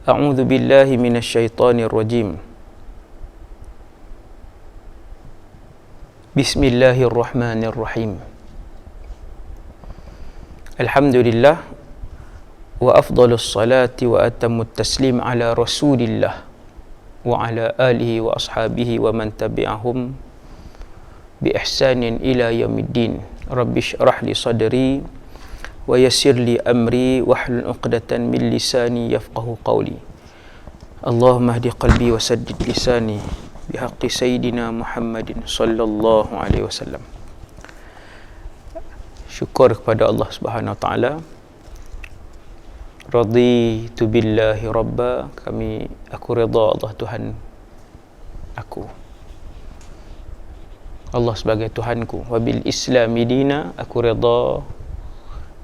A'udzu billahi minasyaitonir rajim. Bismillahirrahmanirrahim. Alhamdulillah wa afdhalus salati wa atammut taslim ala Rasulillah wa ala alihi wa ashabihi wa man tabi'ahum bi ihsanin ila yaumiddin. Rabbi shrah li sadri wa yassir li amri wahlul 'uqdatan min lisani yafqahu qawli. Allahumma hdi qalbi wa saddid lisani bihaqqi sayyidina Muhammadin sallallahu alaihi wasallam. Syukur kepada Allah Subhanahu wa taala. Raditu billahi rabba, aku redha Allah Tuhan aku. Allah sebagai Tuhanku. Wa bil islami dina, aku redha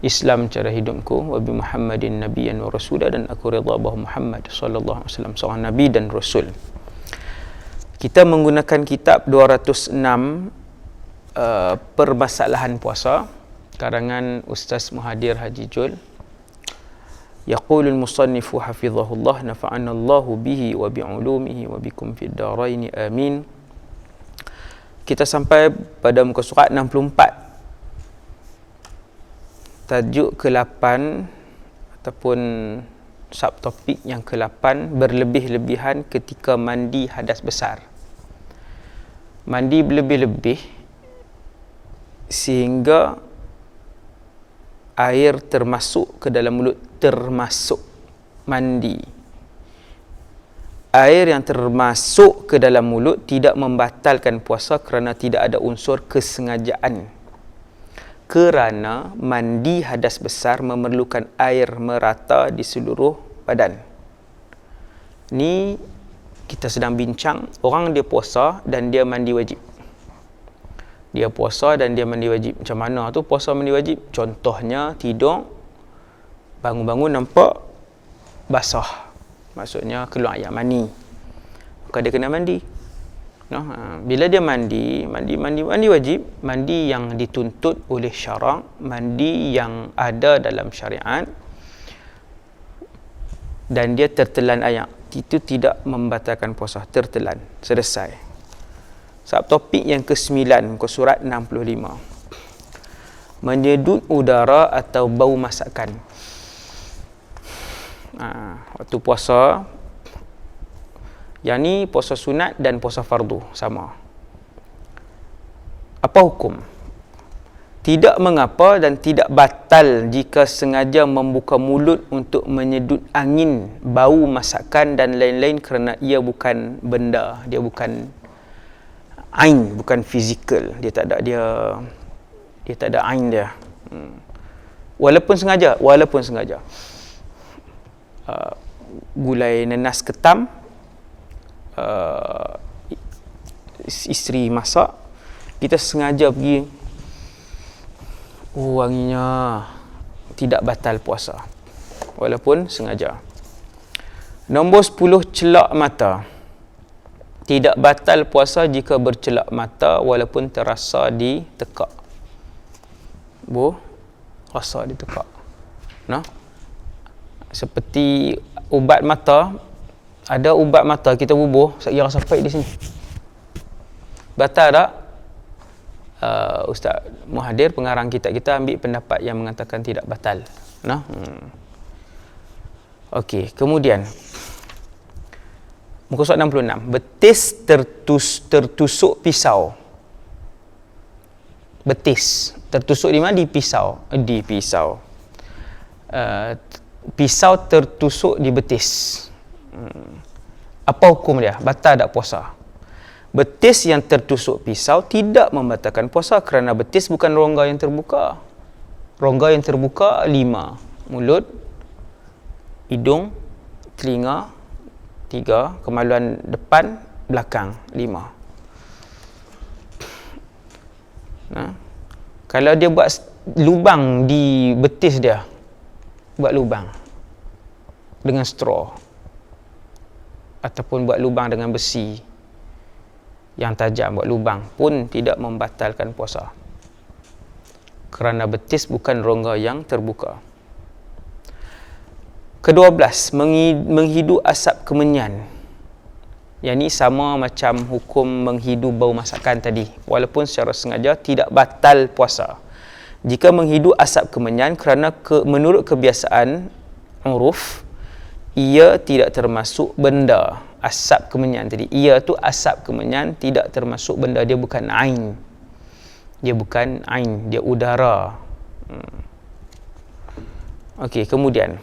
Islam cara hidupku. Wa bi Muhammadin nabiyyan wa rasulah, dan aku redha bahawa Muhammad sallallahu alaihi wasallam seorang nabi dan rasul. Kita menggunakan kitab 206 permasalahan puasa karangan Ustaz Muhadir Haji Jul. Yaqulul musannifu hafizahullah nafa'ana Allahu bihi wa bi'ulumihi wa bikum fid darain amin. Kita sampai pada muka surat 64. Tajuk ke-8 ataupun subtopik yang ke-8, berlebih-lebihan ketika mandi hadas besar. Mandi berlebih-lebih sehingga air termasuk ke dalam mulut, termasuk mandi. Air yang termasuk ke dalam mulut tidak membatalkan puasa kerana tidak ada unsur kesengajaan. Kerana mandi hadas besar memerlukan air merata di seluruh badan. Ni kita sedang bincang orang dia puasa dan dia mandi wajib. Dia puasa dan dia mandi wajib. Macam mana tu puasa mandi wajib? Contohnya tidur, bangun-bangun nampak basah. Maksudnya keluar air mani. Maka dia kena mandi. Bila dia mandi wajib, mandi yang dituntut oleh syarak, mandi yang ada dalam syariat, dan dia tertelan air, itu tidak membatalkan puasa, tertelan, selesai. Subtopik yang ke-9, muka surat 65. Menyedut udara atau bau masakan. Waktu puasa, yang ni puasa sunat dan puasa fardu sama. Apa hukum? Tidak mengapa dan tidak batal jika sengaja membuka mulut untuk menyedut angin, bau masakan dan lain-lain, kerana ia bukan benda, dia bukan ain, bukan fizikal, dia tak ada ain dia. Walaupun sengaja, gulai nanas ketam, isteri masak, kita sengaja pergi, wanginya, tidak batal puasa walaupun sengaja. Nombor 10, celak mata. Tidak batal puasa jika bercelak mata walaupun terasa di tekak. Rasa di tekak. Seperti ubat mata. Ada ubat mata kita bubuh, saya rasa pahit di sini. Batal tak? Ustaz Muhadir, pengarang kita ambil pendapat yang mengatakan tidak batal. Okey, kemudian muka surat 66. Betis tertusuk pisau. Betis tertusuk di mana? Di pisau. Pisau tertusuk di betis. Apa hukum dia? Batal tak puasa? Betis yang tertusuk pisau tidak membatalkan puasa kerana betis bukan rongga yang terbuka. Rongga yang terbuka 5. Mulut, hidung, telinga 3, kemaluan depan, belakang 5. Kalau dia buat lubang di betis dia, buat lubang dengan straw ataupun buat lubang dengan besi yang tajam, buat lubang pun tidak membatalkan puasa kerana betis bukan rongga yang terbuka. Ke-12, menghidu asap kemenyan. Yang ni sama macam hukum menghidu bau masakan tadi. Walaupun secara sengaja tidak batal puasa. Jika menghidu asap kemenyan kerana menurut kebiasaan uruf, ia tidak termasuk benda. Asap kemenyan tadi. Ia tu asap kemenyan tidak termasuk benda. Dia bukan ain. Dia bukan ain. Dia udara. Okey, kemudian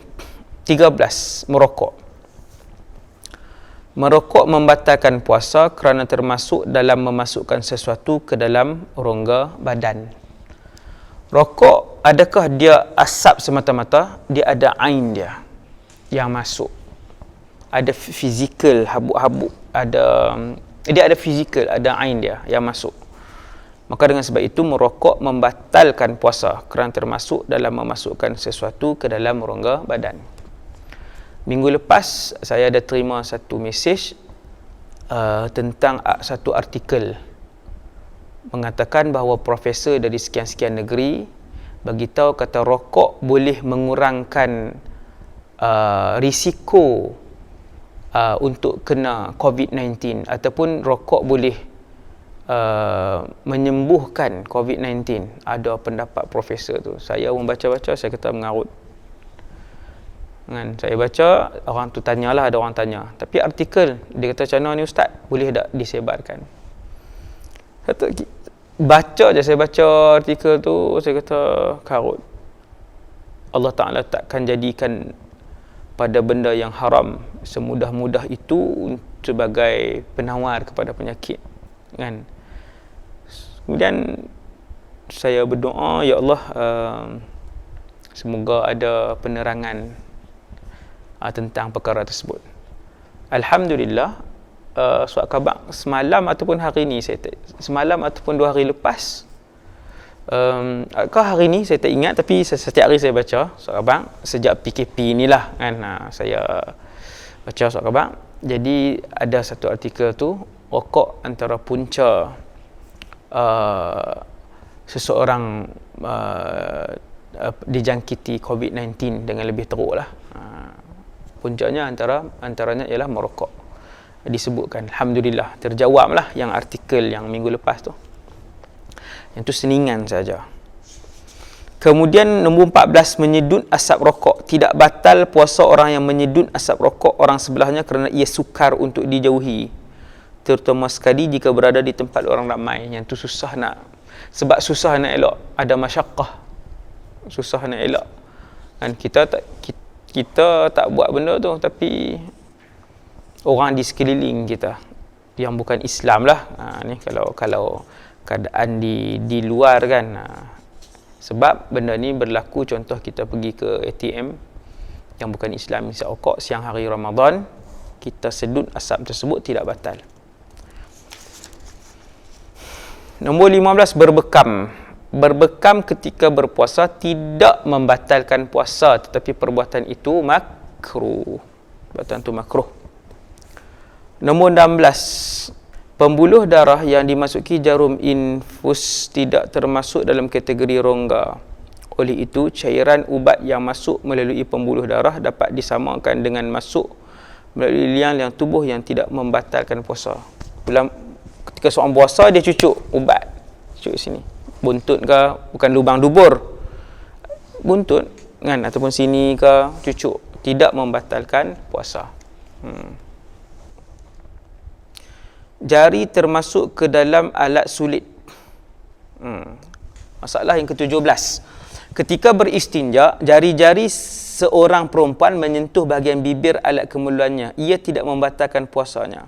13. Merokok. Merokok membatalkan puasa kerana termasuk dalam memasukkan sesuatu ke dalam rongga badan. Rokok, adakah dia asap semata-mata? Dia ada ain dia yang masuk. Ada fizikal, habuk-habuk. Dia ada fizikal, ada ain dia yang masuk. Maka dengan sebab itu, merokok membatalkan puasa kerana termasuk dalam memasukkan sesuatu ke dalam rongga badan. Minggu lepas, saya ada terima satu mesej tentang satu artikel mengatakan bahawa profesor dari sekian-sekian negeri bagitahu kata rokok boleh mengurangkan risiko untuk kena COVID-19 ataupun rokok boleh menyembuhkan COVID-19. Ada pendapat profesor tu. Saya membaca-baca, saya kata mengarut. Kan, saya baca, orang tu tanyalah, ada orang tanya. Tapi artikel, dia kata, macam mana ni ustaz? Boleh tak disebarkan? Baca je, saya baca artikel tu, saya kata, karut. Allah Ta'ala takkan jadikan pada benda yang haram semudah-mudah itu sebagai penawar kepada penyakit. Kan? Kemudian, saya berdoa, ya Allah, semoga ada penerangan tentang perkara tersebut. Alhamdulillah, surat khabar semalam ataupun hari ni, semalam ataupun 2 hari lepas, hari ni saya tak ingat, tapi setiap hari saya baca surat khabar sejak PKP inilah kan, saya baca surat khabar. Jadi ada satu artikel tu, rokok antara punca seseorang dijangkiti COVID-19 dengan lebih teruk lah. Puncanya antaranya ialah merokok. Disebutkan, alhamdulillah terjawablah yang artikel yang minggu lepas tu. Yang tu seningan saja. Kemudian nombor 14, menyedut asap rokok. Tidak batal puasa orang yang menyedut asap rokok orang sebelahnya kerana ia sukar untuk dijauhi. Terutama sekali jika berada di tempat orang ramai. Yang tu susah nak, sebab susah nak elak. Ada masyaqqah. Susah nak elak. Dan kita tak buat benda tu, tapi orang di sekeliling kita yang bukan Islam lah, ni kalau keadaan di luar kan, sebab benda ni berlaku, contoh kita pergi ke ATM yang bukan Islam, isap rokok siang hari Ramadan, kita sedut asap tersebut tidak batal. Nombor 15, berbekam ketika berpuasa tidak membatalkan puasa, tetapi perbuatan itu makruh. Perbuatan itu makruh. Nombor 16, pembuluh darah yang dimasuki jarum infus tidak termasuk dalam kategori rongga. Oleh itu, cairan ubat yang masuk melalui pembuluh darah dapat disamakan dengan masuk melalui liang tubuh yang tidak membatalkan puasa. Ketika seorang puasa, dia cucuk ubat. Cucuk sini. Buntut ke, bukan lubang dubur, buntut kan, ataupun sini ke, cucuk, tidak membatalkan puasa. Jari termasuk ke dalam alat sulit. Masalah yang ke-17, ketika beristinja, jari-jari seorang perempuan menyentuh bahagian bibir alat kemaluannya, ia tidak membatalkan puasanya.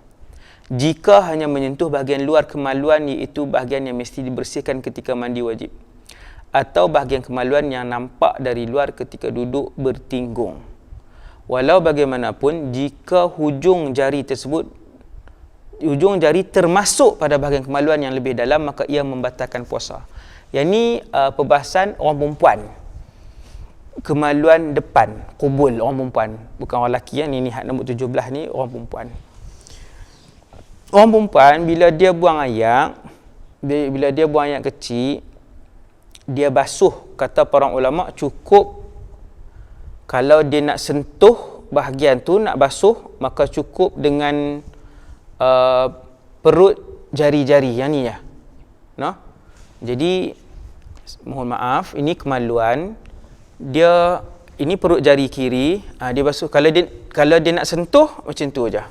Jika hanya menyentuh bahagian luar kemaluan, iaitu bahagian yang mesti dibersihkan ketika mandi wajib, atau bahagian kemaluan yang nampak dari luar ketika duduk bertinggung. Walau bagaimanapun, jika hujung jari termasuk pada bahagian kemaluan yang lebih dalam, maka ia membatalkan puasa. Yang ni perbahasan orang perempuan. Kemaluan depan, kubul orang perempuan, bukan orang lelaki. Ni nombor 17 ni orang perempuan. Orang perempuan bila dia buang ayak kecil, dia basuh. Kata para ulama, cukup kalau dia nak sentuh bahagian tu nak basuh, maka cukup dengan perut jari-jari yang ni ya. No? Jadi mohon maaf, ini kemaluan. Dia ini perut jari kiri, dia basuh. Kalau dia nak sentuh macam tu aja.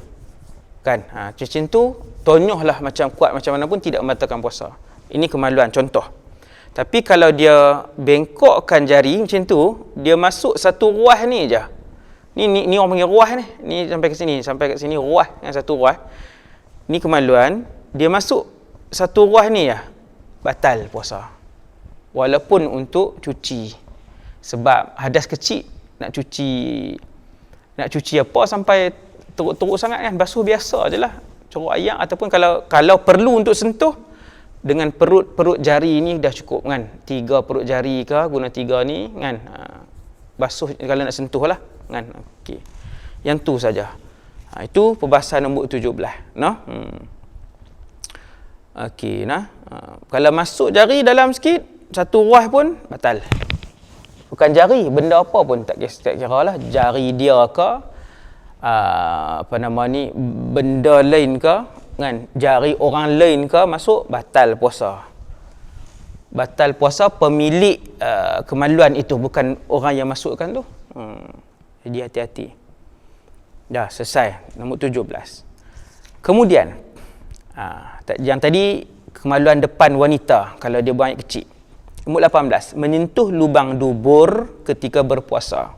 Kan? Macam tu, tonyohlah macam kuat macam mana pun tidak membatalkan puasa. Ini kemaluan contoh. Tapi kalau dia bengkokkan jari macam tu, dia masuk satu ruas ni aja. Ni orang panggil ruas ni. Ni sampai ke sini ruas, yang satu ruas. Ni kemaluan, dia masuk satu ruas ni ya. Batal puasa. Walaupun untuk cuci. Sebab hadas kecil nak cuci apa sampai teruk-teruk sangat kan, basuh biasa je lah, corok air, ataupun kalau perlu untuk sentuh dengan perut jari ni dah cukup kan, 3 perut jari ke, guna 3 ni kan, basuh kalau nak sentuh lah kan. Okey, yang tu saja. Itu perbahasan nombor 17 no? Okey nah. Kalau masuk jari dalam sikit satu ruas pun batal. Bukan jari, benda apa pun tak kira lah, jari dia ke, benda lain ke kan, jari orang lain ke masuk, batal puasa. Batal puasa pemilik kemaluan itu, bukan orang yang masukkan tu. Jadi hati-hati. Dah selesai nombor 17. Kemudian yang tadi kemaluan depan wanita kalau dia buang air kecil. Nombor 18, menyentuh lubang dubur ketika berpuasa.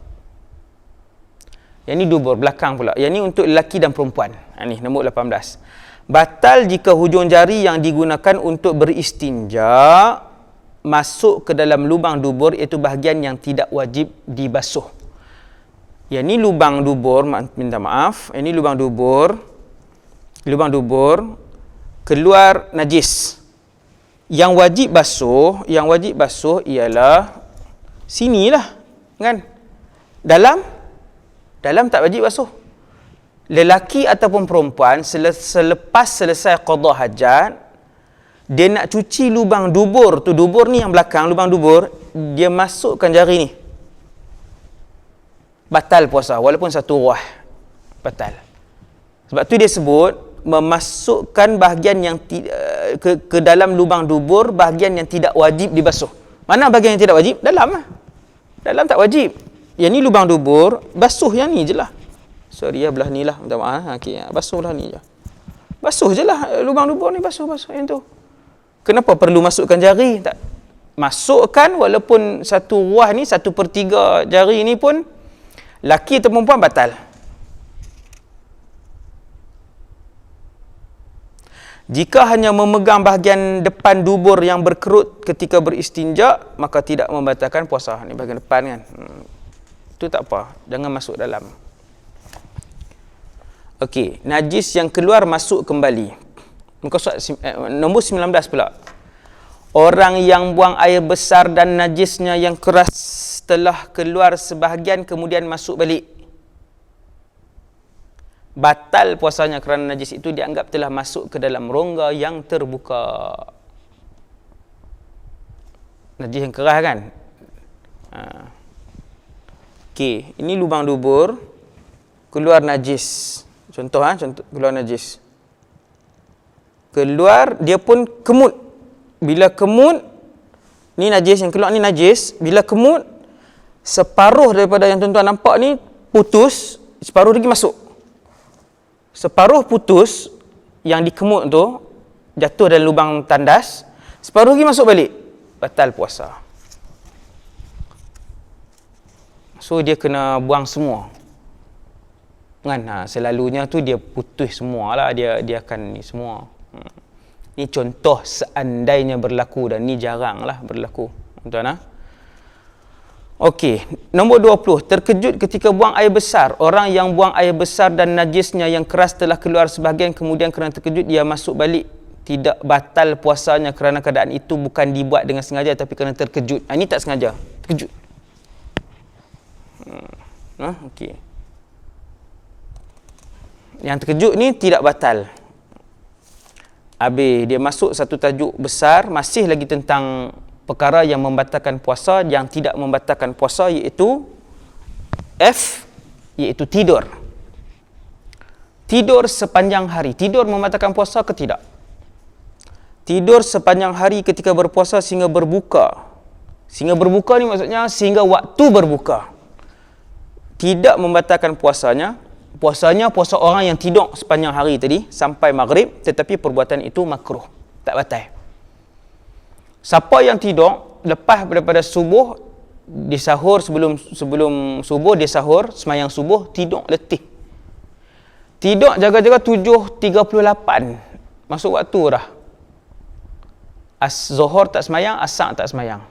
Yang ni dubur belakang pula. Yang ni untuk lelaki dan perempuan. Ni nombor 18. Batal jika hujung jari yang digunakan untuk beristinja masuk ke dalam lubang dubur, iaitu bahagian yang tidak wajib dibasuh. Yang ni lubang dubur, minta maaf. Ini lubang dubur. Lubang dubur keluar najis. Yang wajib basuh ialah sinilah kan. Dalam tak wajib basuh. Lelaki ataupun perempuan selepas selesai qada hajat, dia nak cuci lubang dubur tu, dubur ni yang belakang, lubang dubur, dia masukkan jari ni, batal puasa walaupun satu ruah, batal. Sebab tu dia sebut memasukkan bahagian yang ke dalam lubang dubur, bahagian yang tidak wajib dibasuh. Mana bahagian yang tidak wajib? Dalam lah. Dalam tak wajib. Yang ni lubang dubur, basuh yang ni je lah. Sorry ya, belah ni lah, minta maaf. Okay, basuh lah ni je. Basuh je lah lubang dubur ni, basuh yang tu. Kenapa perlu masukkan jari? Tak. Masukkan walaupun satu ruah ni, 1/3 jari ni pun, laki atau perempuan batal. Jika hanya memegang bahagian depan dubur yang berkerut ketika beristinja, maka tidak membatalkan puasa. Ni bahagian depan kan. Itu tak apa. Jangan masuk dalam. Okey, najis yang keluar masuk kembali. Muka surat nombor 19 pula. Orang yang buang air besar dan najisnya yang keras telah keluar sebahagian kemudian masuk balik, batal puasanya kerana najis itu dianggap telah masuk ke dalam rongga yang terbuka. Najis yang keras kan. Okey, ini lubang dubur, keluar najis. Contoh keluar najis. Keluar, dia pun kemut. Bila kemut, ni najis yang keluar ni najis. Bila kemut, separuh daripada yang tuan-tuan nampak ni putus, separuh lagi masuk. Separuh putus yang dikemut tu jatuh dalam lubang tandas, separuh lagi masuk balik, batal puasa. So dia kena buang semua kan. Selalunya tu dia putus semualah, dia akan ni semua. Ni contoh seandainya berlaku, dan ni jaranglah berlaku, tuan-tuan. Okey, nombor 20. Terkejut ketika buang air besar. Orang yang buang air besar dan najisnya yang keras telah keluar sebahagian, kemudian kerana terkejut dia masuk balik, tidak batal puasanya kerana keadaan itu bukan dibuat dengan sengaja tapi kerana terkejut. Ini tak sengaja, terkejut. Okey. Yang terkejut ni tidak batal. Habis dia masuk satu tajuk besar, masih lagi tentang perkara yang membatalkan puasa, yang tidak membatalkan puasa, iaitu F, iaitu tidur. Tidur sepanjang hari. Tidur membatalkan puasa ke tidak? Tidur sepanjang hari ketika berpuasa sehingga berbuka. Sehingga berbuka ni maksudnya sehingga waktu berbuka. Tidak membatalkan puasanya. Puasanya puasa orang yang tidur sepanjang hari tadi sampai maghrib, tetapi perbuatan itu makruh, tak batal. Siapa yang tidur lepas daripada subuh, di sahur, sebelum subuh dia sahur, semayang subuh, tidur letih. Tidur jaga-jaga 7.38 masuk waktu dah. Zuhur tak semayang, asar tak semayang.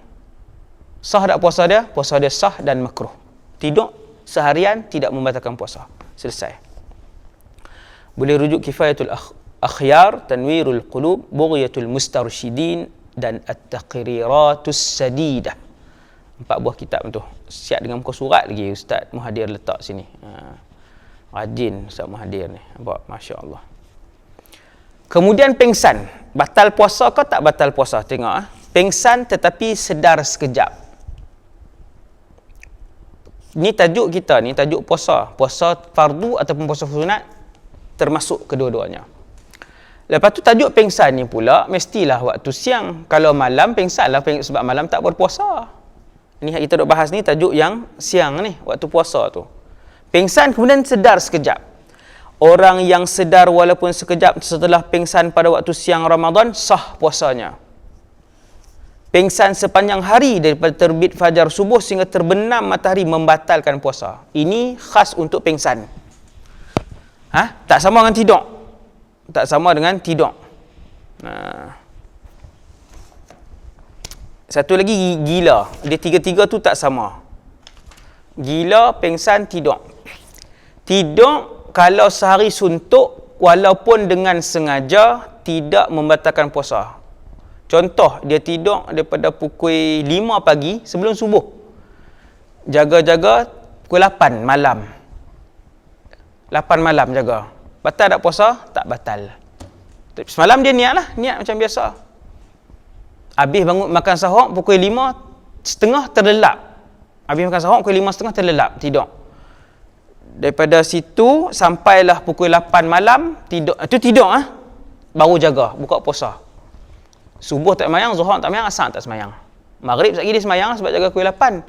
Sah tak puasa dia? Puasa dia sah dan makruh. Tidur seharian tidak membatalkan puasa. Selesai. Boleh rujuk Kifayatul Akhyar, Tanwirul Qulub, Bughyatul Mustarsyidin dan At-Taqriratus Sadidah. 4 buah kitab tu. Siap dengan muka surat lagi Ustaz Muhadir letak sini. Rajin Ustaz Muhadir ni. Nampak? Masya Allah. Kemudian pengsan. Batal puasa ke tak batal puasa? Tengok. Pengsan tetapi sedar sekejap. Ni tajuk kita ni, tajuk puasa. Puasa fardu ataupun puasa sunat termasuk kedua-duanya. Lepas tu tajuk pengsan ni pula, mestilah waktu siang. Kalau malam, pengsan lah sebab malam tak berpuasa. Ni kita duk bahas ni tajuk yang siang ni, waktu puasa tu. Pengsan kemudian sedar sekejap. Orang yang sedar walaupun sekejap setelah pengsan pada waktu siang Ramadan, sah puasanya. Pengsan sepanjang hari daripada terbit fajar subuh sehingga terbenam matahari membatalkan puasa. Ini khas untuk pengsan. Tak sama dengan tidur. Tak sama dengan tidur. Satu lagi gila. Dia tiga-tiga tu tak sama. Gila, pengsan, tidur. Tidur kalau sehari suntuk walaupun dengan sengaja tidak membatalkan puasa. Contoh, dia tidur daripada pukul 5 pagi sebelum subuh. Jaga-jaga pukul 8 malam. 8 malam jaga. Batal tak puasa? Tak batal. Semalam dia niat lah. Niat macam biasa. Habis bangun makan sahur pukul 5.30 terlelap. Habis makan sahur pukul 5.30 terlelap. Tidur. Daripada situ sampailah pukul 8 malam tidur. Itu tidur baru jaga buka puasa. Subuh tak semayang, zuhur tak semayang, asar tak semayang. Maghrib sekali dia semayang sebab jaga pukul 8.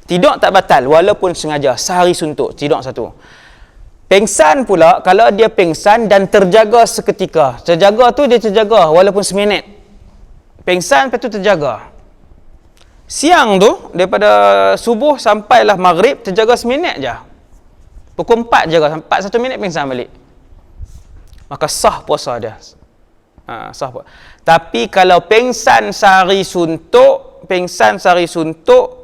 Tidur tak batal walaupun sengaja. Sehari suntuk tidur satu. Pengsan pula kalau dia pengsan dan terjaga seketika. Terjaga tu dia terjaga walaupun seminit. Pengsan lepas tu terjaga. Siang tu daripada subuh sampailah maghrib terjaga seminit je. Pukul 4 jaga, 4 1 minit pingsan balik. Maka sah puasa dia. Sah puasa. Tapi kalau pingsan sehari suntuk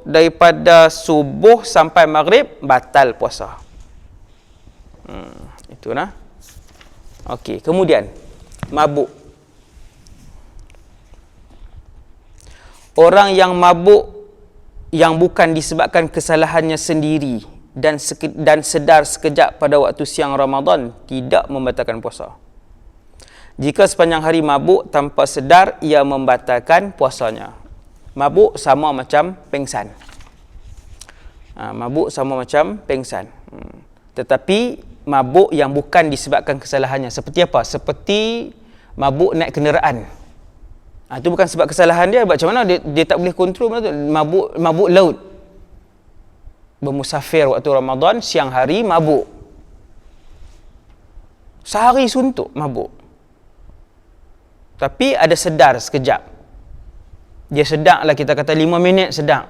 daripada subuh sampai maghrib, batal puasa. Itu nah. Okey, kemudian mabuk. Orang yang mabuk yang bukan disebabkan kesalahannya sendiri dan sedar sekejap pada waktu siang Ramadan tidak membatalkan puasa. Jika sepanjang hari mabuk tanpa sedar, ia membatalkan puasanya. Mabuk sama macam pengsan. Mabuk sama macam pengsan. Tetapi mabuk yang bukan disebabkan kesalahannya. Seperti apa? Seperti mabuk naik kenderaan. Itu bukan sebab kesalahan dia. Macam mana dia tak boleh kontrol. Mabuk laut. Bermusafir waktu Ramadan, siang hari mabuk. Sehari suntuk mabuk. Tapi ada sedar sekejap. Dia sedar lah, kita kata 5 minit sedar.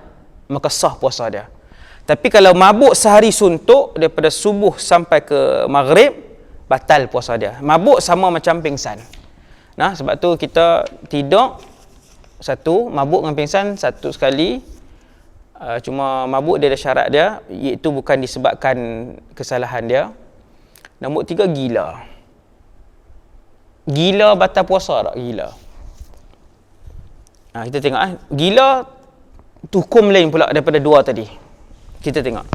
Maka sah puasa dia. Tapi kalau mabuk sehari suntuk daripada subuh sampai ke maghrib, batal puasa dia. Mabuk sama macam pingsan. Sebab tu kita tidur satu, mabuk dengan pingsan satu sekali. Cuma mabuk dia ada syarat dia, iaitu bukan disebabkan kesalahan dia. Nombor 3, gila. Gila batal puasa tak? Gila. Kita tengok gila hukum lain pula daripada 2 tadi. Kita tengok.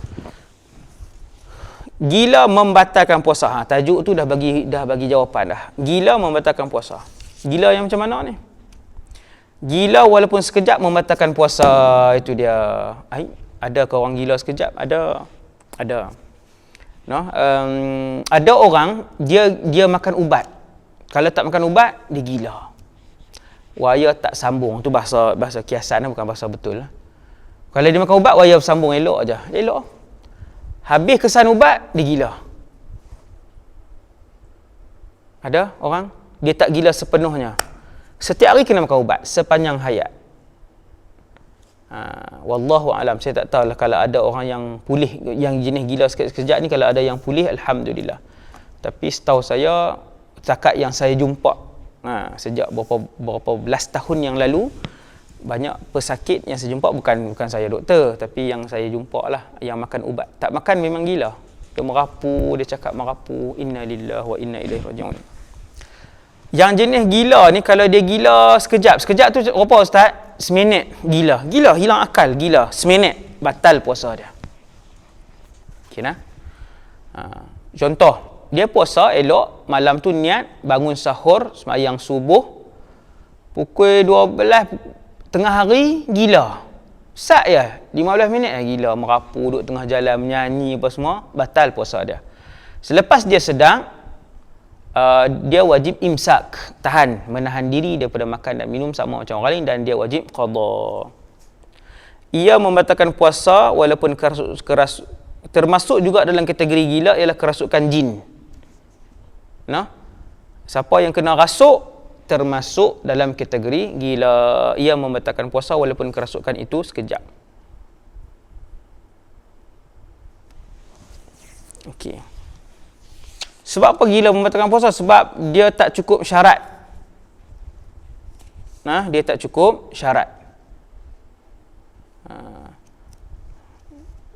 Gila membatalkan puasa. Tajuk tu dah bagi jawapan dah. Gila membatalkan puasa. Gila yang macam mana ni? Gila walaupun sekejap membatalkan puasa, itu dia. Ada ke orang gila sekejap? Ada. No, ada orang dia makan ubat. Kalau tak makan ubat, dia gila. Waya tak sambung. Tu bahasa kiasan, bukan bahasa betul. Kalau dia makan ubat, waya sambung elok aja. Elok. Habis kesan ubat, dia gila. Ada orang, dia tak gila sepenuhnya. Setiap hari kena makan ubat, sepanjang hayat. Wallahu alam, saya tak tahulah kalau ada orang yang pulih, yang jenis gila sekejap ni, kalau ada yang pulih, alhamdulillah. Tapi setahu saya, setakat yang saya jumpa sejak berapa belas tahun yang lalu, banyak pesakit yang saya jumpa, bukan saya doktor, tapi yang saya jumpa lah, yang makan ubat. Tak makan memang gila. Dia merapu, dia cakap merapu, inna lillahi wa inna ilaihi raji'un. Yang jenis gila ni, kalau dia gila sekejap tu berapa ustaz? Seminit gila, hilang akal, gila seminit, batal puasa dia. Okay, nah? Contoh, dia puasa elok, malam tu niat bangun sahur, sembahyang subuh, pukul 12 tengah hari, gila. Sat ya, 15 minit lah gila, merapu, duduk tengah jalan, menyanyi apa semua, batal puasa dia. Selepas dia sedang, dia wajib imsak, menahan diri daripada makan dan minum sama macam orang lain, dan dia wajib qada. Ia membatalkan puasa walaupun keras, termasuk juga dalam kategori gila ialah kerasukan jin. Nah, siapa yang kena rasuk termasuk dalam kategori gila. Ia membatalkan puasa walaupun kerasukan itu sekejap. Okey. Sebab apa gila membatalkan puasa? Sebab dia tak cukup syarat. Dia tak cukup syarat.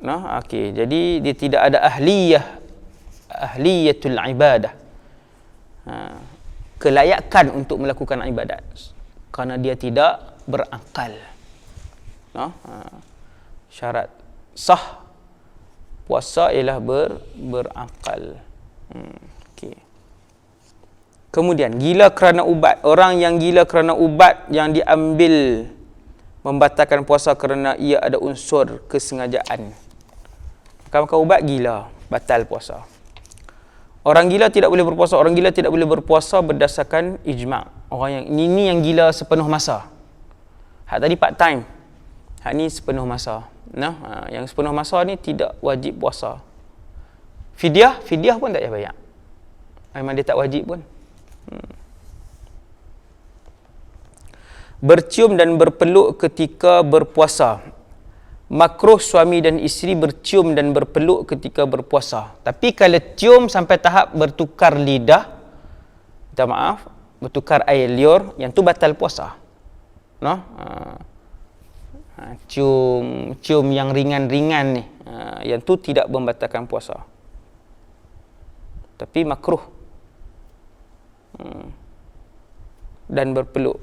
Okey. Jadi dia tidak ada ahliyatul ibadah. Kelayakan untuk melakukan ibadat. Kerana dia tidak berakal. Syarat sah puasa ialah berakal. Okay. Kemudian gila kerana ubat. Orang yang gila kerana ubat yang diambil membatalkan puasa kerana ia ada unsur kesengajaan. Makan ubat gila, batal puasa. Orang gila tidak boleh berpuasa. Orang gila tidak boleh berpuasa berdasarkan ijma'. Orang yang ini yang gila sepenuh masa. Hak tadi part time. Hak ni sepenuh masa. Yang sepenuh masa ni tidak wajib puasa. Fidyah pun tak payah bayar. Memang dia tak wajib pun. Bercium dan berpeluk ketika berpuasa. Makruh suami dan isteri bercium dan berpeluk ketika berpuasa. Tapi kalau cium sampai tahap bertukar lidah, minta maaf, bertukar air liur, yang tu batal puasa. Cium yang ringan-ringan ni, yang tu tidak membatalkan puasa. Tapi makruh. Dan berpeluk.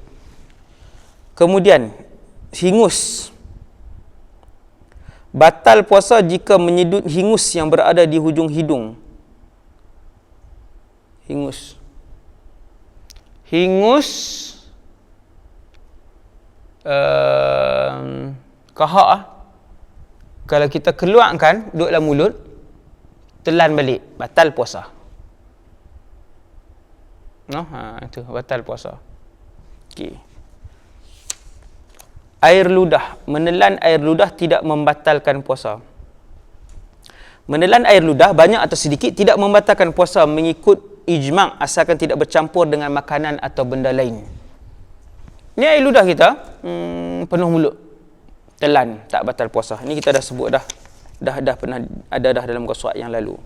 Kemudian hingus. Batal puasa jika menyedut hingus yang berada di hujung hidung. Hingus kahak kalau kita keluarkan duduk dalam mulut, telan balik, batal puasa. Itu batal puasa. Okey. Air ludah, menelan air ludah tidak membatalkan puasa. Menelan air ludah banyak atau sedikit tidak membatalkan puasa mengikut ijma' asalkan tidak bercampur dengan makanan atau benda lain. Ni air ludah kita penuh mulut, telan, tak batal puasa. Ini kita dah sebut dah pernah ada dalam qaswat yang lalu.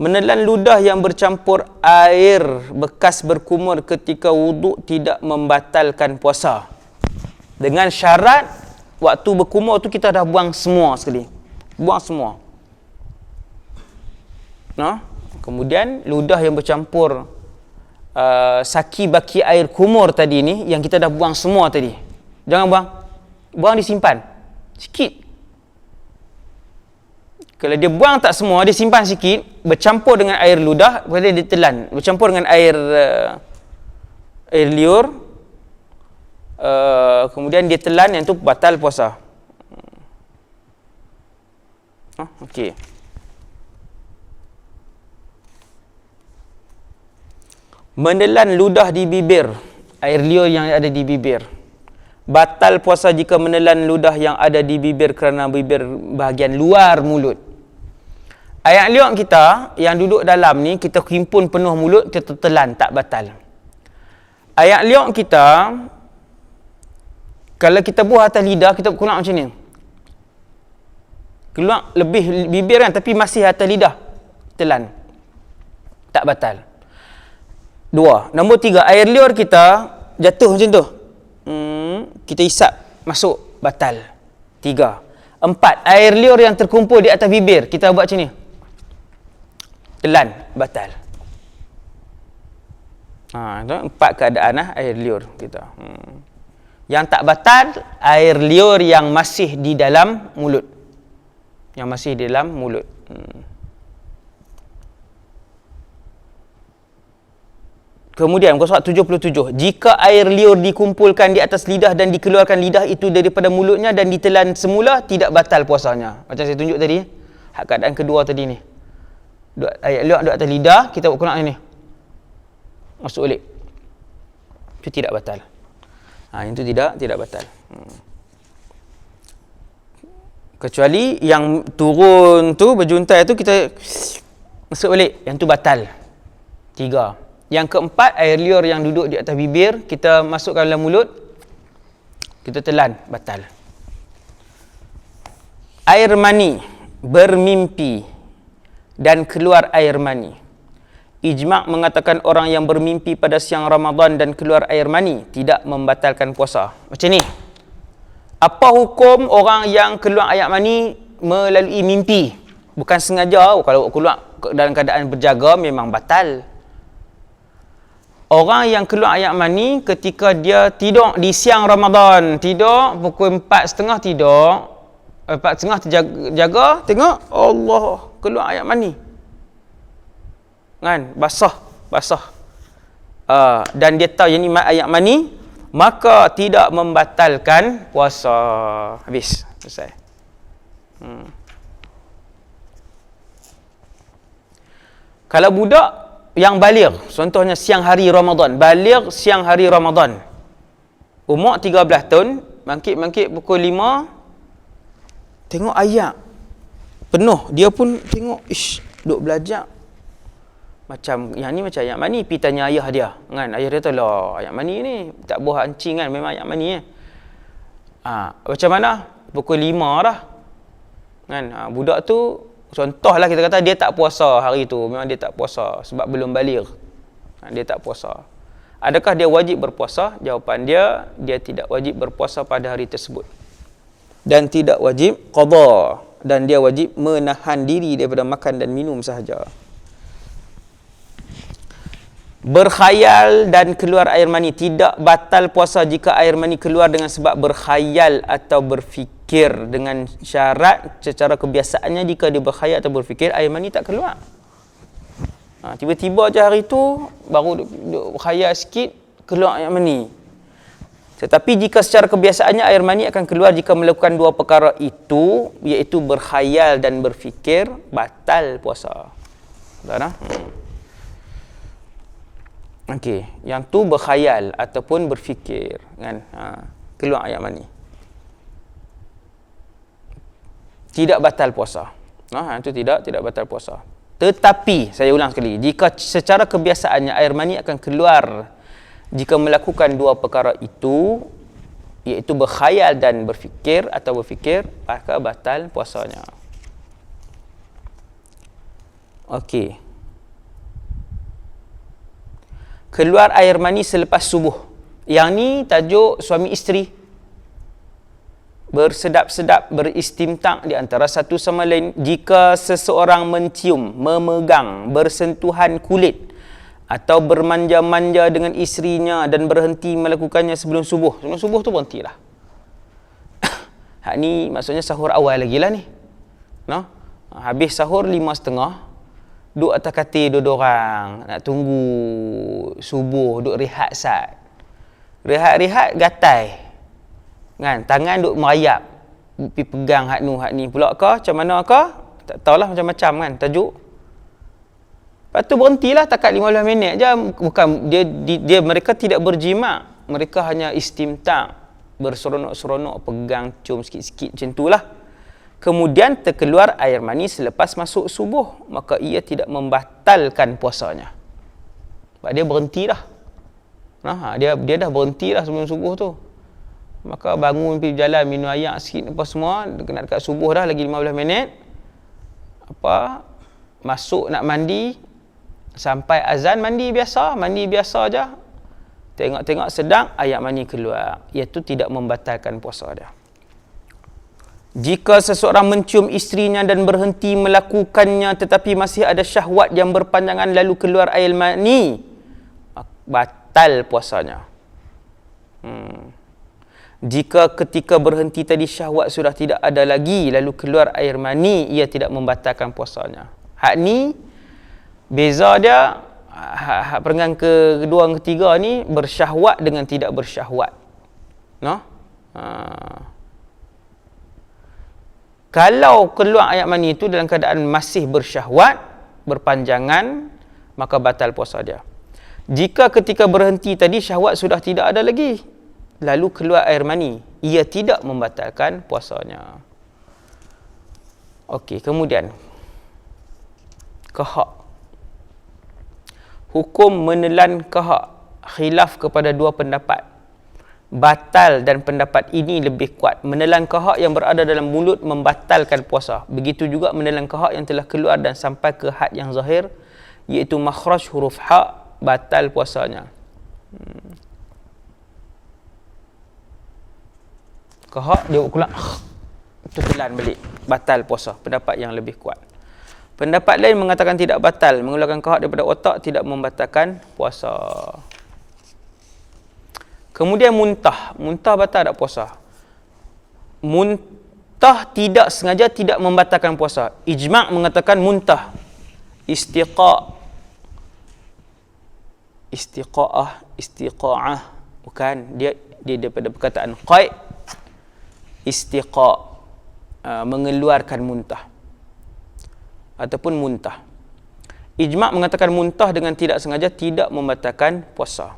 Menelan ludah yang bercampur air bekas berkumur ketika wuduk tidak membatalkan puasa. Dengan syarat waktu berkumur tu kita dah buang semua sekali. Buang semua. Kemudian ludah yang bercampur saki baki air kumur tadi ni, yang kita dah buang semua tadi. Jangan buang. Buang disimpan. Sikit. Kalau dia buang tak semua, dia simpan sikit, bercampur dengan air ludah, boleh ditelan. Bercampur dengan air liur, kemudian dia telan, yang tu batal puasa. Okey. Menelan ludah di bibir, air liur yang ada di bibir. Batal puasa jika menelan ludah yang ada di bibir kerana bibir bahagian luar mulut. Air liur kita yang duduk dalam ni, kita himpun penuh mulut, kita telan, tak batal. Air liur kita, kalau kita buah atas lidah, kita keluar macam ni. Keluar lebih bibir kan, tapi masih atas lidah. Telan. Tak batal. 2. Nombor 3, air liur kita jatuh macam tu. Kita hisap, masuk, batal. 3. 4. Air liur yang terkumpul di atas bibir, kita buat macam ni. Telan, batal. Itu 4 keadaan air liur kita. Yang tak batal, air liur yang masih di dalam mulut. Yang masih di dalam mulut. Kemudian, muka surat 77. Jika air liur dikumpulkan di atas lidah dan dikeluarkan lidah itu daripada mulutnya dan ditelan semula, tidak batal puasanya. Macam saya tunjuk tadi. Keadaan kedua tadi ni. Air liur duduk atas lidah, kita buat keluar ni. Masuk balik. Itu tidak batal. Itu tidak batal. Kecuali yang turun tu, berjuntai tu, kita masuk balik. Yang tu batal. 3. Yang keempat, air liur yang duduk di atas bibir, kita masukkan dalam mulut, kita telan, batal. Air mani, bermimpi dan keluar air mani. Ijma' mengatakan orang yang bermimpi pada siang Ramadan dan keluar air mani tidak membatalkan puasa. Macam ni. Apa hukum orang yang keluar air mani melalui mimpi? Bukan sengaja. Kalau keluar dalam keadaan berjaga memang batal. Orang yang keluar air mani ketika dia tidur di siang Ramadan, tidur pukul 4.30 tidur, 4.30 terjaga, tengok Allah keluar air mani. Kan? Basah. Dan dia tahu yang ni air mani, maka tidak membatalkan puasa. Habis. Selesai. Kalau budak yang baligh, contohnya siang hari Ramadan, baligh siang hari Ramadan, umur 13 tahun, bangkit pukul 5, tengok ayat penuh, dia pun tengok, duk belajar macam yang ni, macam ayat mani. Pergi tanya ayah dia, kan, ayah dia tahu lah, ayat mani ni tak buah hancing kan, memang ayat mani macam mana, pukul 5 dah kan. Budak tu, contohlah kita kata dia tak puasa hari tu, memang dia tak puasa sebab belum baligh. Dia tak puasa. Adakah dia wajib berpuasa? Jawapan dia tidak wajib berpuasa pada hari tersebut. Dan tidak wajib qada, dan dia wajib menahan diri daripada makan dan minum sahaja. Berkhayal dan keluar air mani, tidak batal puasa jika air mani keluar dengan sebab berkhayal atau berfikir, dengan syarat secara kebiasaannya jika dia berkhayal atau berfikir, air mani tak keluar. Tiba-tiba je hari tu baru duk berkhayal sikit, keluar air mani. Tetapi jika secara kebiasaannya air mani akan keluar jika melakukan dua perkara itu, iaitu berkhayal dan berfikir, batal puasa. Dah? Okey, yang tu berkhayal ataupun berfikir, kan, keluar air mani, tidak batal puasa. Itu tidak batal puasa. Tetapi saya ulang sekali, jika secara kebiasaannya air mani akan keluar jika melakukan dua perkara itu, iaitu berkhayal dan berfikir atau berfikir, maka batal puasanya. Okey. Keluar air mani selepas subuh. Yang ni tajuk suami isteri bersedap-sedap, beristimtak di antara satu sama lain jika seseorang mencium, memegang, bersentuhan kulit atau bermanja-manja dengan isterinya dan berhenti melakukannya sebelum subuh. Sebelum subuh tu berhentilah. Hak ni maksudnya sahur awal lagi lah ni. Habis sahur 5.30, duduk atas katil dua orang, nak tunggu subuh, duduk rehat sat. Rehat-rehat gatai. Kan, tangan duduk merayap. Pergi pegang hak ni pula ke, macam mana ke? Tak tahulah, macam-macam kan tajuk. Lepas tu berhentilah takat 15 minit je. Bukan dia mereka tidak berjima, mereka hanya istimta', berseronok-seronok, pegang, cium sikit-sikit macam itulah. Kemudian terkeluar air mani selepas masuk subuh, maka ia tidak membatalkan puasanya. Sebab dia berhenti dah. Dia dah berhenti dah sebelum subuh tu. Maka bangun pergi jalan, minum air sikit apa semua, kena dekat subuh dah, lagi 15 minit. Masuk nak mandi, sampai azan mandi biasa je. Tengok-tengok sedang air mani keluar, iaitu tidak membatalkan puasa dia. Jika seseorang mencium isterinya dan berhenti melakukannya tetapi masih ada syahwat yang berpanjangan lalu keluar air mani, batal puasanya. Jika ketika berhenti tadi syahwat sudah tidak ada lagi lalu keluar air mani, ia tidak membatalkan puasanya. Hak ni beza dia, hak peringkat kedua dan ketiga ni bersyahwat dengan tidak bersyahwat. Kalau keluar air mani itu dalam keadaan masih bersyahwat, berpanjangan, maka batal puasa dia. Jika ketika berhenti tadi syahwat sudah tidak ada lagi, lalu keluar air mani, ia tidak membatalkan puasanya. Okey, kemudian kahak. Hukum menelan kahak khilaf kepada dua pendapat. Batal dan pendapat ini lebih kuat. Menelan kahak yang berada dalam mulut membatalkan puasa. Begitu juga menelan kahak yang telah keluar dan sampai ke had yang zahir, iaitu makhraj huruf ha, batal puasanya. Kahak dia keluar, tu telan balik, batal puasa. Pendapat yang lebih kuat. Pendapat lain mengatakan tidak batal. Mengeluarkan kahak daripada otak tidak membatalkan puasa. Kemudian muntah. Muntah batal tak puasa? Muntah tidak sengaja tidak membatalkan puasa. Ijma' mengatakan muntah. Istiqa'ah. Bukan. Dia daripada perkataan qai'. Mengeluarkan muntah. Ataupun muntah. Ijma' mengatakan muntah dengan tidak sengaja tidak membatalkan puasa.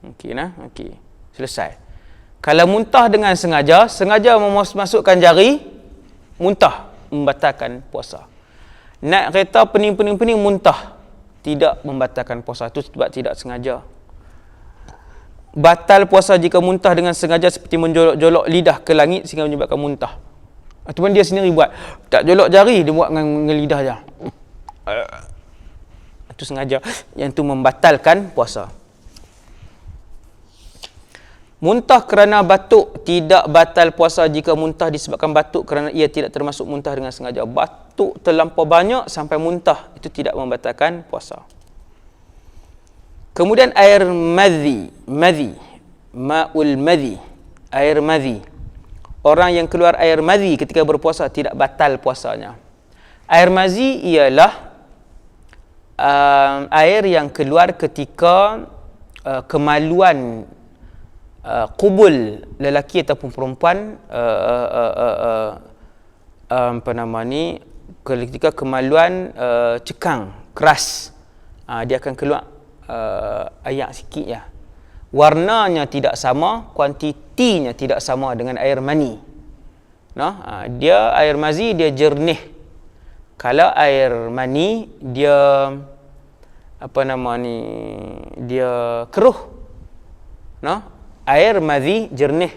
Okey. Selesai. Kalau muntah dengan sengaja memasukkan jari, muntah membatalkan puasa. Naik kereta pening muntah, tidak membatalkan puasa. Itu sebab tidak sengaja. Batal puasa jika muntah dengan sengaja seperti menjolok-jolok lidah ke langit sehingga menyebabkan muntah. Ataupun dia sendiri buat, tak jolok jari, dia buat dengan lidah je. Itu sengaja. Yang itu membatalkan puasa. Muntah kerana batuk tidak batal puasa jika muntah disebabkan batuk kerana ia tidak termasuk muntah dengan sengaja. Batuk terlampau banyak sampai muntah, itu tidak membatalkan puasa. Kemudian air madhi, ma'ul madhi, air madhi. Orang yang keluar air madhi ketika berpuasa tidak batal puasanya. Air madhi ialah air yang keluar ketika kemaluan kubul lelaki ataupun perempuan ketika kemaluan cekang keras, dia akan keluar air sikit ya. Warnanya tidak sama, kuantitinya tidak sama dengan air mani. Dia air mazi dia jernih. Kalau air mani dia dia keruh. Air madhi jernih.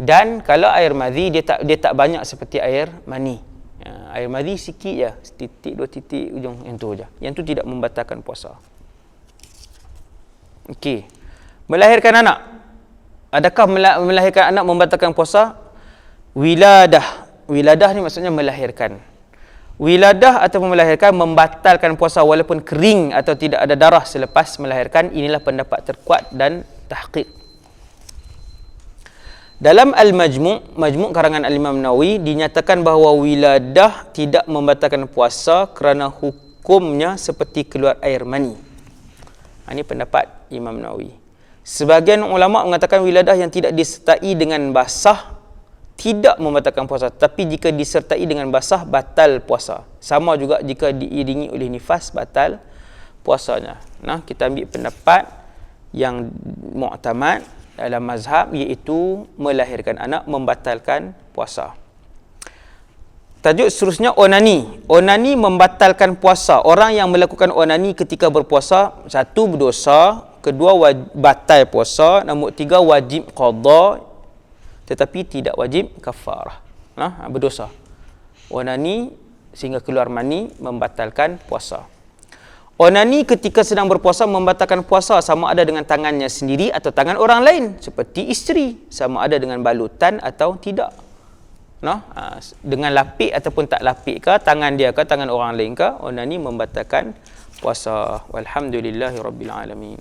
Dan kalau air madhi dia tak banyak seperti air mani. Air madhi sikit je, setitik dua titik ujung, yang tu je. Yang tu tidak membatalkan puasa. Okey. Melahirkan anak. Adakah melahirkan anak membatalkan puasa? Wiladah ni maksudnya melahirkan. Wiladah ataupun melahirkan membatalkan puasa walaupun kering atau tidak ada darah selepas melahirkan. Inilah pendapat terkuat dan tahqiq. Dalam Al-Majmu' karangan Al-Imam Nawawi dinyatakan bahawa wiladah tidak membatalkan puasa kerana hukumnya seperti keluar air mani. Ini pendapat Imam Nawawi. Sebahagian ulama mengatakan wiladah yang tidak disertai dengan basah tidak membatalkan puasa, tapi jika disertai dengan basah batal puasa. Sama juga jika diiringi oleh nifas batal puasanya. Nah, kita ambil pendapat yang mu'tamad dalam mazhab, iaitu melahirkan anak membatalkan puasa. Tajuk seterusnya onani. Onani membatalkan puasa. Orang yang melakukan onani ketika berpuasa, satu berdosa, kedua batal puasa, nombor tiga wajib qada tetapi tidak wajib kafarah. Berdosa. Onani sehingga keluar mani membatalkan puasa. Onani ketika sedang berpuasa membatalkan puasa, sama ada dengan tangannya sendiri atau tangan orang lain, seperti isteri, sama ada dengan balutan atau tidak. Dengan lapik ataupun tak lapik ke, tangan dia ke, tangan orang lain ke, onani membatalkan puasa. Walhamdulillahirabbil alamin.